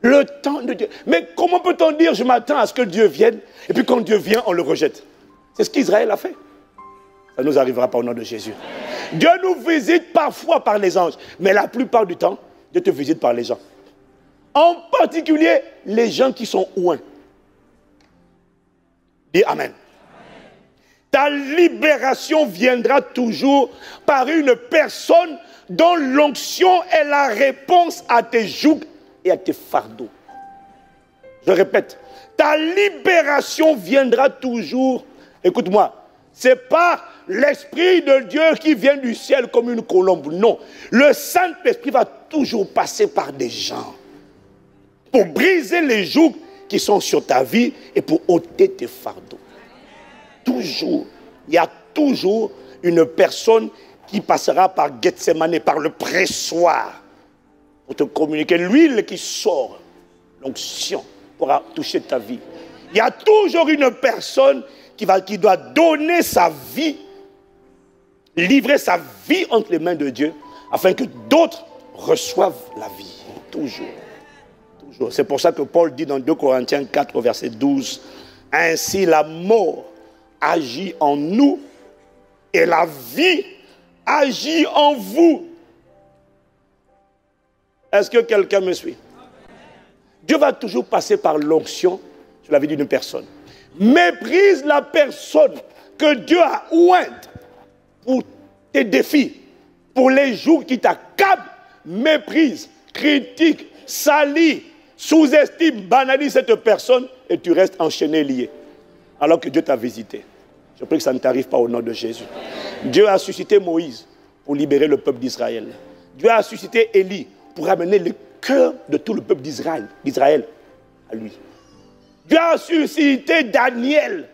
Le temps de Dieu. Mais comment peut-on dire je m'attends à ce que Dieu vienne et puis quand Dieu vient, on le rejette? C'est ce qu'Israël a fait. Ça ne nous arrivera pas au nom de Jésus. Dieu nous visite parfois par les anges, mais la plupart du temps, Dieu te visite par les gens. En particulier, les gens qui sont loin. Dis Amen. Ta libération viendra toujours par une personne dont l'onction est la réponse à tes jougs et à tes fardeaux. Je répète, ta libération viendra toujours. Écoute-moi, ce n'est pas l'Esprit de Dieu qui vient du ciel comme une colombe. Non, le Saint-Esprit va toujours passer par des gens pour briser les jougs qui sont sur ta vie et pour ôter tes fardeaux. Toujours, il y a toujours une personne qui passera par Gethsemane, par le pressoir, pour te communiquer l'huile qui sort, l'onction pourra toucher ta vie. Il y a toujours une personne qui doit donner sa vie, livrer sa vie entre les mains de Dieu, afin que d'autres reçoivent la vie. Toujours. Toujours. C'est pour ça que Paul dit dans 2 Corinthiens 4, verset 12, « Ainsi la mort agit en nous et la vie agit en vous. » Est-ce que quelqu'un me suit? Dieu va toujours passer par l'onction sur la vie d'une personne. Méprise la personne que Dieu a ointe pour tes défis, pour les jours qui t'accablent. Méprise, critique, salit, sous-estime, banalise cette personne et tu restes enchaîné, lié. Alors que Dieu t'a visité. Je prie que ça ne t'arrive pas au nom de Jésus. Dieu a suscité Moïse pour libérer le peuple d'Israël. Dieu a suscité Élie pour ramener le cœur de tout le peuple d'Israël à lui. Dieu a suscité Daniel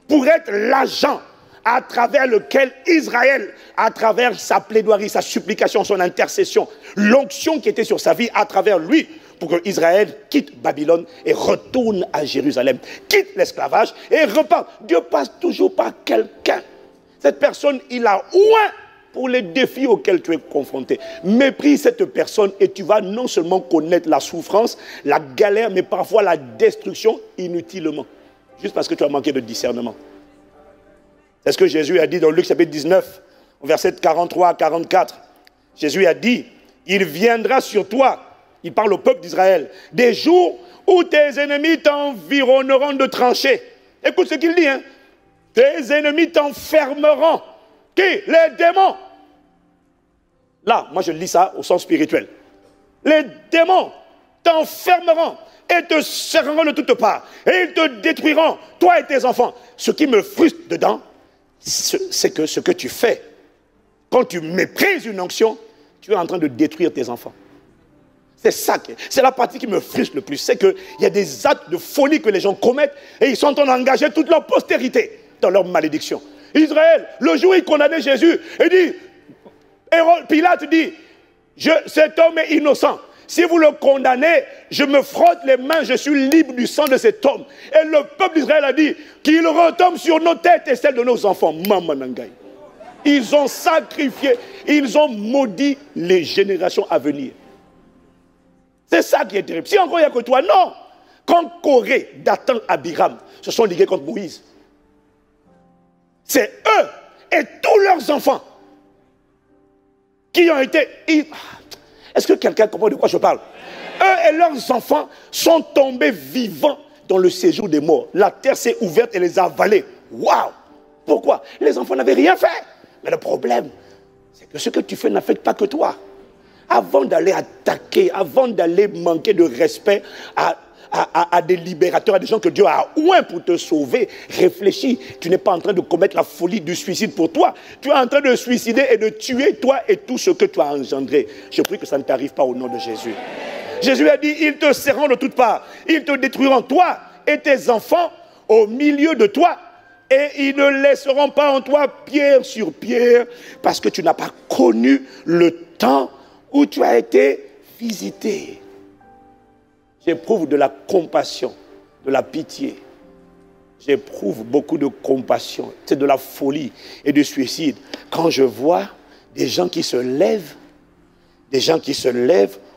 pour être l'agent à travers lequel Israël, à travers sa plaidoirie, sa supplication, son intercession, l'onction qui était sur sa vie à travers lui, pour que Israël quitte Babylone et retourne à Jérusalem, quitte l'esclavage et repart. Dieu passe toujours par quelqu'un. Cette personne, il a oint pour les défis auxquels tu es confronté. Méprise cette personne et tu vas non seulement connaître la souffrance, la galère, mais parfois la destruction inutilement. Juste parce que tu as manqué de discernement. C'est ce que Jésus a dit dans Luc chapitre 19, verset 43 à 44. Jésus a dit, il viendra sur toi, il parle au peuple d'Israël, des jours où tes ennemis t'environneront de tranchées. Écoute ce qu'il dit, hein. Tes ennemis t'enfermeront. Qui? Les démons. Là, moi je lis ça au sens spirituel. Les démons t'enfermeront et te serreront de toutes parts. Et ils te détruiront, toi et tes enfants. Ce qui me frustre dedans, c'est que ce que tu fais, quand tu méprises une onction, tu es en train de détruire tes enfants. C'est ça, c'est la partie qui me frustre le plus. C'est qu'il y a des actes de folie que les gens commettent et ils sont en train d'engager toute leur postérité dans leur malédiction. Israël, le jour où il condamnait Jésus, il dit, Pilate dit, cet homme est innocent. Si vous le condamnez, je me frotte les mains, je suis libre du sang de cet homme. Et le peuple d'Israël a dit qu'il retombe sur nos têtes et celles de nos enfants. Mamanangaï. Ils ont sacrifié, ils ont maudit les générations à venir. C'est ça qui est terrible. Si encore il n'y a que toi, non. Quand Corée, Dathan, Abiram se sont ligués contre Moïse, c'est eux et tous leurs enfants qui ont été... Est-ce que quelqu'un comprend de quoi je parle? Eux et leurs enfants sont tombés vivants dans le séjour des morts. La terre s'est ouverte et les a avalés. Waouh! Pourquoi? Les enfants n'avaient rien fait. Mais le problème, c'est que ce que tu fais n'affecte pas que toi. Avant d'aller attaquer, avant d'aller manquer de respect à des libérateurs, à des gens que Dieu a oint pour te sauver, réfléchis. Tu n'es pas en train de commettre la folie du suicide pour toi. Tu es en train de suicider et de tuer toi et tout ce que tu as engendré. Je prie que ça ne t'arrive pas au nom de Jésus. Jésus a dit, ils te serreront de toutes parts. Ils te détruiront, toi et tes enfants, au milieu de toi. Et ils ne laisseront pas en toi pierre sur pierre, parce que tu n'as pas connu le temps où tu as été visité. J'éprouve de la compassion, de la pitié. J'éprouve beaucoup de compassion. C'est de la folie et du suicide. Quand je vois des gens qui se lèvent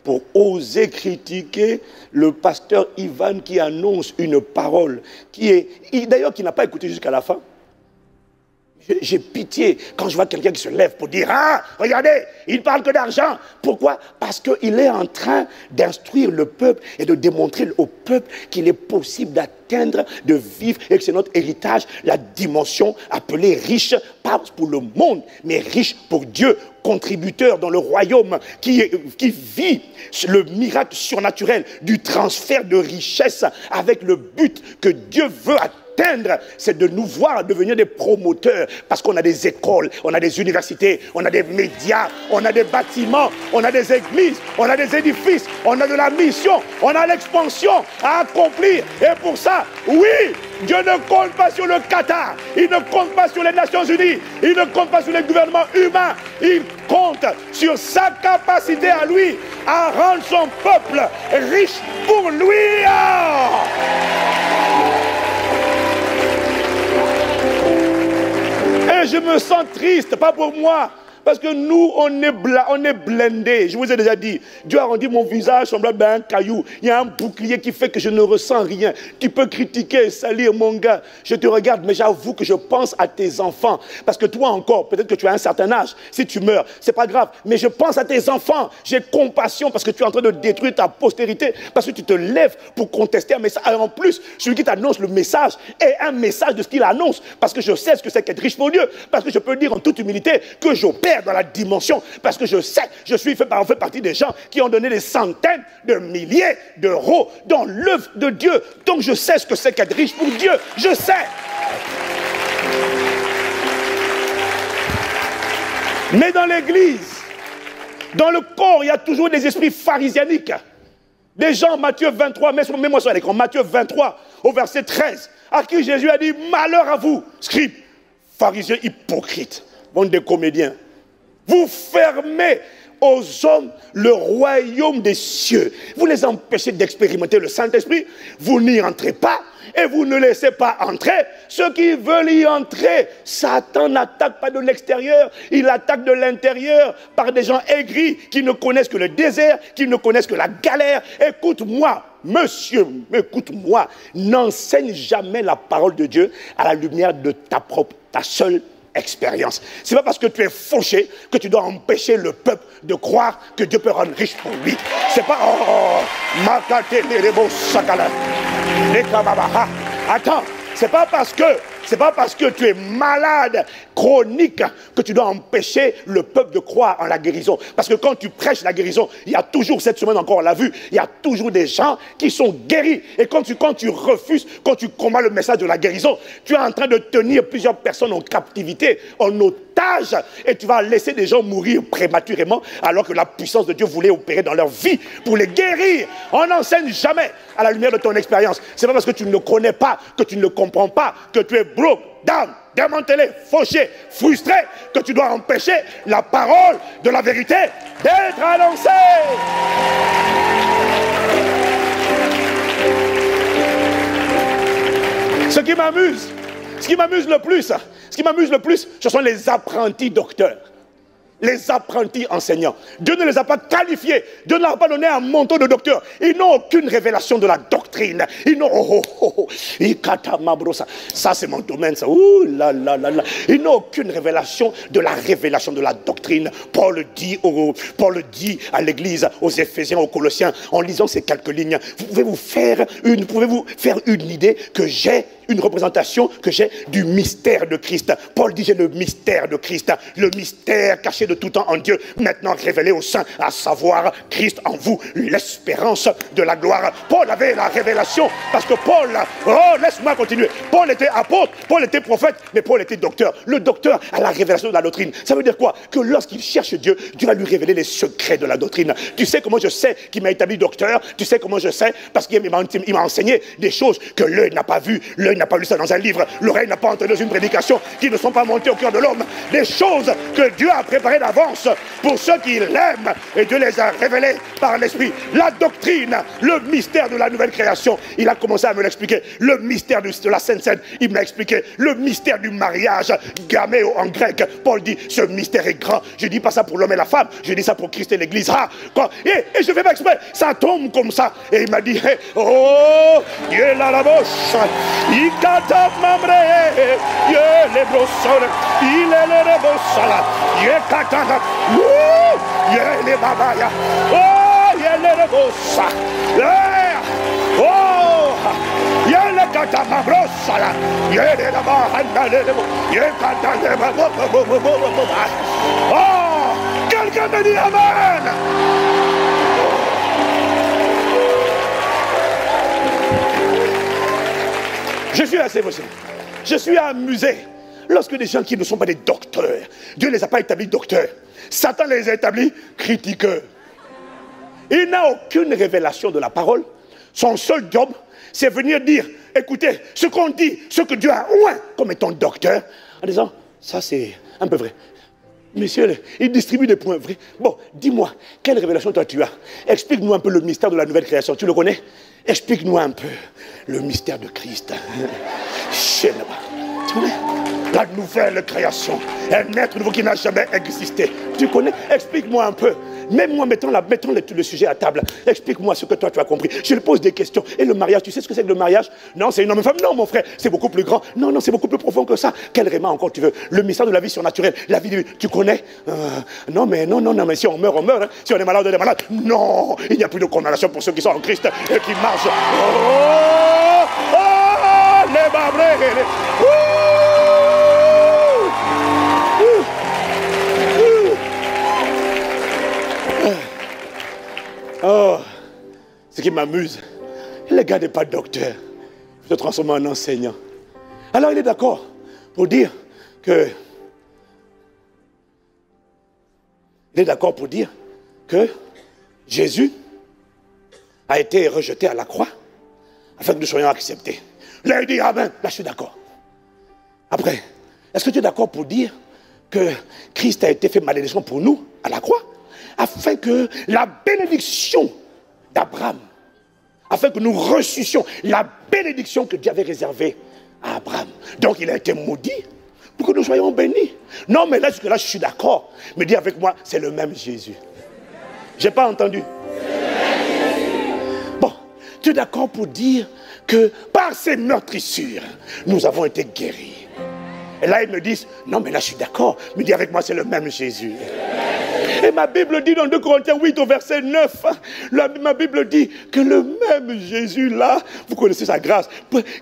pour oser critiquer le pasteur Ivan qui annonce une parole d'ailleurs, qui n'a pas écouté jusqu'à la fin. J'ai pitié quand je vois quelqu'un qui se lève pour dire « Ah, regardez, il parle que d'argent ». Pourquoi? Parce qu'il est en train d'instruire le peuple et de démontrer au peuple qu'il est possible d'atteindre, de vivre, et que c'est notre héritage, la dimension appelée riche, pas pour le monde, mais riche pour Dieu, contributeur dans le royaume, qui vit le miracle surnaturel du transfert de richesse avec le but que Dieu veut atteindre. C'est de nous voir devenir des promoteurs, parce qu'on a des écoles, on a des universités, on a des médias, on a des bâtiments, on a des églises, on a des édifices, on a de la mission, on a l'expansion à accomplir. Et pour ça, oui, Dieu ne compte pas sur le Qatar, il ne compte pas sur les Nations Unies, il ne compte pas sur les gouvernements humains, il compte sur sa capacité à lui à rendre son peuple riche pour lui. Et je me sens triste, pas pour moi, parce que nous, on est blindés. Je vous ai déjà dit, Dieu a rendu mon visage semblable à un caillou. Il y a un bouclier qui fait que je ne ressens rien. Tu peux critiquer, salir mon gars. Je te regarde, mais j'avoue que je pense à tes enfants. Parce que toi encore, peut-être que tu as un certain âge. Si tu meurs, c'est pas grave. Mais je pense à tes enfants. J'ai compassion parce que tu es en train de détruire ta postérité. Parce que tu te lèves pour contester un message. En plus, celui qui t'annonce le message est un message de ce qu'il annonce. Parce que je sais ce que c'est qu'être riche pour Dieu. Parce que je peux dire en toute humilité que j'opère dans la dimension, parce que je sais, je fais partie des gens qui ont donné des centaines de milliers d'euros dans l'œuvre de Dieu. Donc je sais ce que c'est qu'être riche pour Dieu. Je sais. Mais dans l'église, dans le corps, il y a toujours des esprits pharisianiques. Des gens, Matthieu 23, mets-moi sur l'écran, Matthieu 23, au verset 13, à qui Jésus a dit, malheur à vous, scribes, pharisiens hypocrites, bande de comédiens. Vous fermez aux hommes le royaume des cieux. Vous les empêchez d'expérimenter le Saint-Esprit. Vous n'y entrez pas et vous ne laissez pas entrer ceux qui veulent y entrer. Satan n'attaque pas de l'extérieur, il attaque de l'intérieur par des gens aigris qui ne connaissent que le désert, qui ne connaissent que la galère. Écoute-moi, monsieur, écoute-moi, n'enseigne jamais la parole de Dieu à la lumière de ta seule expérience. C'est pas parce que tu es fauché que tu dois empêcher le peuple de croire que Dieu peut rendre riche pour lui. C'est pas attends, c'est pas parce que tu es malade chronique que tu dois empêcher le peuple de croire en la guérison. Parce que quand tu prêches la guérison, il y a toujours, cette semaine encore on l'a vu, il y a toujours des gens qui sont guéris. Et quand tu refuses, quand tu combats le message de la guérison, tu es en train de tenir plusieurs personnes en captivité, en otage, et tu vas laisser des gens mourir prématurément alors que la puissance de Dieu voulait opérer dans leur vie pour les guérir. On n'enseigne jamais à la lumière de ton expérience. C'est pas parce que tu ne le connais pas, que tu ne le comprends pas, que tu es broke, down, démantelé, fauché, frustré, que tu dois empêcher la parole de la vérité d'être annoncée. Ce qui m'amuse le plus, ce sont les apprentis docteurs. Les apprentis enseignants. Dieu ne les a pas qualifiés. Dieu ne leur a pas donné un manteau de docteur. Ils n'ont aucune révélation de la doctrine. Ils n'ont... Ça, c'est mon domaine. Ça. Ouh, là, là, là, là. Ils n'ont aucune révélation de la doctrine. Paul dit à l'église, aux Éphésiens, aux Colossiens, en lisant ces quelques lignes, vous pouvez vous faire une idée que j'ai, une représentation que j'ai du mystère de Christ. Paul dit, j'ai le mystère de Christ, le mystère caché de tout temps en Dieu, maintenant révélé aux saints, à savoir Christ en vous, l'espérance de la gloire. Paul avait la révélation, parce que Paul, laisse-moi continuer, Paul était apôtre, Paul était prophète, mais Paul était docteur. Le docteur a la révélation de la doctrine. Ça veut dire quoi? Que lorsqu'il cherche Dieu, Dieu va lui révéler les secrets de la doctrine. Tu sais comment je sais qu'il m'a établi docteur? Tu sais comment je sais? Parce qu'il m'a enseigné des choses que l'œil n'a pas vues, l'œil n'a pas lu ça dans un livre, l'oreille n'a pas entendu dans une prédication, qui ne sont pas montées au cœur de l'homme. Des choses que Dieu a préparées d'avance pour ceux qui l'aiment, et Dieu les a révélées par l'Esprit. La doctrine, le mystère de la nouvelle création. création, il a commencé à me l'expliquer. Le mystère de la Sainte Seine, il m'a expliqué. Le mystère du mariage, gaméo en grec. Paul dit, ce mystère est grand. Je dis pas ça pour l'homme et la femme, je dis ça pour Christ et l'Église. Ah, et je fais pas exprès, ça tombe comme ça. Et il m'a dit, hey, oh, il est là la bouche. Il kata mamre, il est les brossons, il est les brossons, il est kata, il est les babaya, oh, il est les brossons, oh, il est les kata mamrossala, il est les babaya, il est kata les babaya. Oh, quelqu'un me dit amen. Je suis assez émotionné. Je suis amusé. Lorsque des gens qui ne sont pas des docteurs, Dieu ne les a pas établis docteurs. Satan les a établis critiqueurs. Il n'a aucune révélation de la parole. Son seul job, c'est venir dire, écoutez, ce qu'on dit, ce que Dieu a oint comme étant docteur, en disant, ça c'est un peu vrai. Monsieur, il distribue des points vrais. Bon, dis-moi, quelle révélation toi tu as? Explique-nous un peu le mystère de la nouvelle création. Tu le connais? Explique-nous un peu le mystère de Christ. Tu connais? La nouvelle création. Un être nouveau qui n'a jamais existé. Tu connais? Explique-moi un peu. Même moi, mettons le sujet à table. Explique-moi ce que toi tu as compris. Je lui pose des questions. Et le mariage, tu sais ce que c'est que le mariage? Non, c'est une homme et une femme. Non, mon frère, c'est beaucoup plus grand. Non, non, c'est beaucoup plus profond que ça. Quel réma encore tu veux? Le mystère de la vie surnaturelle. La vie de vie. Tu connais? Non, mais mais si on meurt, on meurt. Hein. Si on est malade, on est malade. Non, il n'y a plus de condamnation pour ceux qui sont en Christ et qui marchent. Oh, oh, les babrés. Oh, ce qui m'amuse, le gars n'est pas docteur, il se transforme en enseignant. Alors il est d'accord pour dire que Jésus a été rejeté à la croix afin que nous soyons acceptés. Là il dit amen, là je suis d'accord. Après, est-ce que tu es d'accord pour dire que Christ a été fait malédiction pour nous à la croix? Afin que la bénédiction d'Abraham, afin que nous reçussions la bénédiction que Dieu avait réservée à Abraham. Donc il a été maudit pour que nous soyons bénis. Non, mais là, jusque-là, je suis d'accord. Mais dis avec moi, c'est le même Jésus. Je n'ai pas entendu. Bon, tu es d'accord pour dire que par ces meurtrissures, nous avons été guéris. Et là, ils me disent, non, mais là, je suis d'accord. Mais dis avec moi, c'est le même Jésus. Et ma Bible dit dans 2 Corinthiens 8 au verset 9, ma Bible dit que le même Jésus là, vous connaissez sa grâce,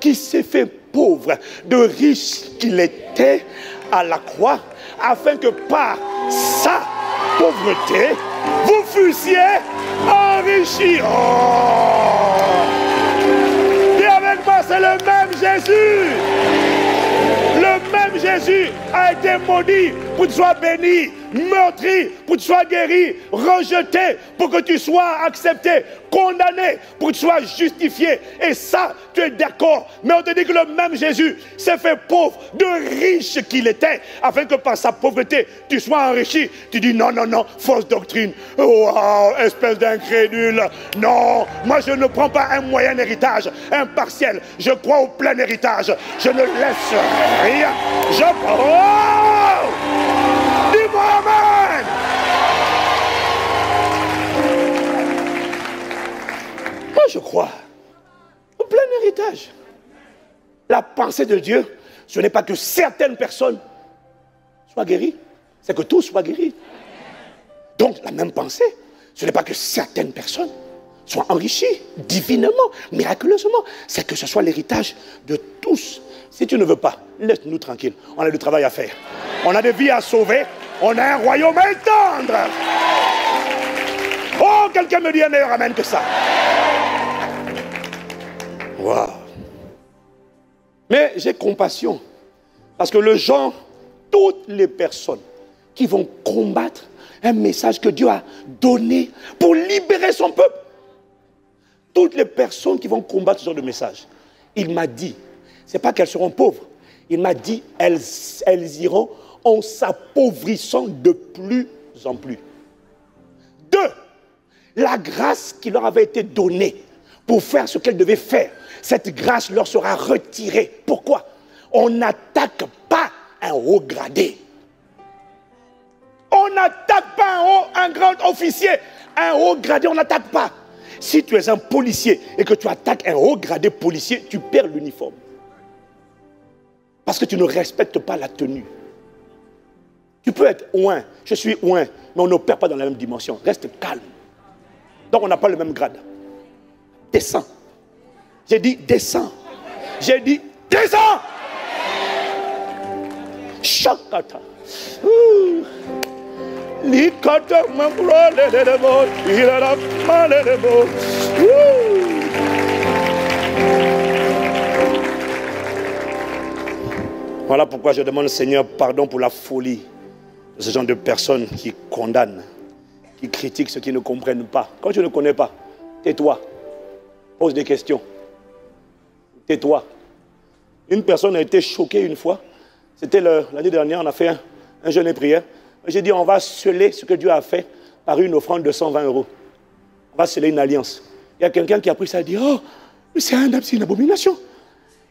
qui s'est fait pauvre, de riche qu'il était à la croix, afin que par sa pauvreté, vous fussiez enrichis. Oh! Et avec moi, c'est le même Jésus. Le même Jésus a été maudit pour que tu sois béni, meurtri pour que tu sois guéri, rejeté pour que tu sois accepté, condamné pour que tu sois justifié. Et ça, tu es d'accord. Mais on te dit que le même Jésus s'est fait pauvre, de riche qu'il était, afin que par sa pauvreté, tu sois enrichi. Tu dis non, non, non, fausse doctrine. Wow, espèce d'incrédule. Non, moi je ne prends pas un moyen héritage, un partiel. Je crois au plein héritage. Je ne laisse rien. Je prends. Dis-moi amen. Moi je crois au plein héritage. La pensée de Dieu, ce n'est pas que certaines personnes soient guéries, c'est que tous soient guéris. Donc la même pensée, ce n'est pas que certaines personnes soient enrichies divinement, miraculeusement, c'est que ce soit l'héritage de tous. Si tu ne veux pas, laisse-nous tranquilles, on a du travail à faire. On a des vies à sauver, on a un royaume à étendre. Oh, quelqu'un me dit un meilleur amen que ça. Wow. Mais j'ai compassion, parce que le genre, toutes les personnes qui vont combattre un message que Dieu a donné pour libérer son peuple, toutes les personnes qui vont combattre ce genre de message, il m'a dit, ce n'est pas qu'elles seront pauvres, il m'a dit, elles iront en s'appauvrissant de plus en plus. Deux, la grâce qui leur avait été donnée pour faire ce qu'elles devaient faire. Cette grâce leur sera retirée. Pourquoi? On n'attaque pas un haut gradé. On n'attaque pas un grand officier. Un haut gradé, on n'attaque pas. Si tu es un policier et que tu attaques un haut gradé policier, tu perds l'uniforme. Parce que tu ne respectes pas la tenue. Tu peux être ouin, je suis ouin, mais on n'opère pas dans la même dimension. Reste calme. Donc on n'a pas le même grade. Descends. J'ai dit descends. J'ai dit descends. Chakata. Likata mangro le debo, ilala male debo. Voilà pourquoi je demande au Seigneur pardon pour la folie de ce genre de personnes qui condamnent, qui critiquent ceux qui ne comprennent pas. Quand tu ne connais pas, tais-toi. Pose des questions. Tais-toi. Une personne a été choquée une fois. C'était l'année dernière, on a fait un jeûne et prière. J'ai dit, on va sceller ce que Dieu a fait par une offrande de 120 €. On va sceller une alliance. Il y a quelqu'un qui a pris ça et dit, oh, c'est une abomination.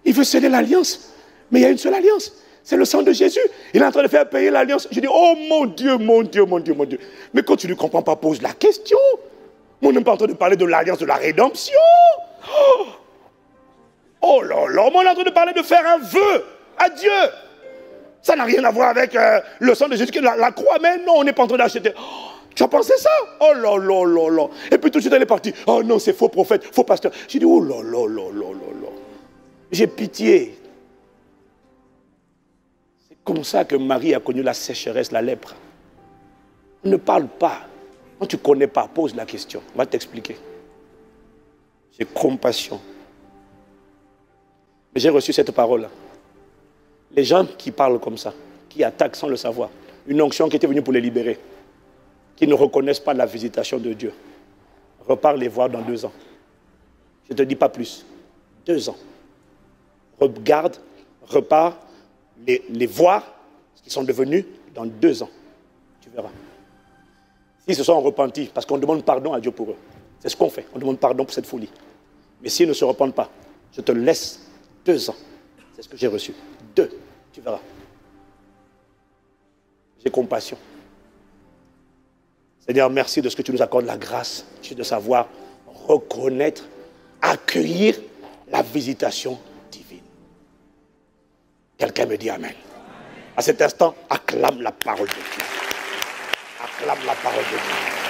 Il veut sceller l'alliance. Mais il y a une seule alliance. C'est le sang de Jésus. Il est en train de faire payer l'alliance. Je dis, oh mon Dieu, mon Dieu, mon Dieu, mon Dieu. Mais quand tu ne comprends pas, pose la question. On n'est pas en train de parler de l'alliance de la rédemption. Oh là là, on est en train de parler de faire un vœu à Dieu. Ça n'a rien à voir avec le sang de Jésus, la croix. Mais non, on n'est pas en train d'acheter. Oh, tu as pensé ça? Oh là là là là. Et puis tout de suite, elle est partie. Oh non, c'est faux prophète, faux pasteur. J'ai dit, oh là là là là là là. J'ai pitié. C'est comme ça que Marie a connu la sécheresse, la lèpre. On ne parle pas. Quand tu ne connais pas, pose la question. On va t'expliquer. J'ai compassion. Mais j'ai reçu cette parole-là. Les gens qui parlent comme ça, qui attaquent sans le savoir, une onction qui était venue pour les libérer, qui ne reconnaissent pas la visitation de Dieu, repars les voir dans 2 ans. Je ne te dis pas plus. 2 ans. Regarde, repars, les voir, ce qu'ils sont devenus dans 2 ans. Tu verras. S'ils se sont repentis, parce qu'on demande pardon à Dieu pour eux. C'est ce qu'on fait. On demande pardon pour cette folie. Mais s'ils ne se repentent pas, je te laisse 2 ans. C'est ce que j'ai reçu. 2. Tu verras. J'ai compassion. Seigneur, merci de ce que tu nous accordes la grâce de savoir reconnaître, accueillir la visitation divine. Quelqu'un me dit Amen. À cet instant, acclame la parole de Dieu. Acclame la parole de Dieu.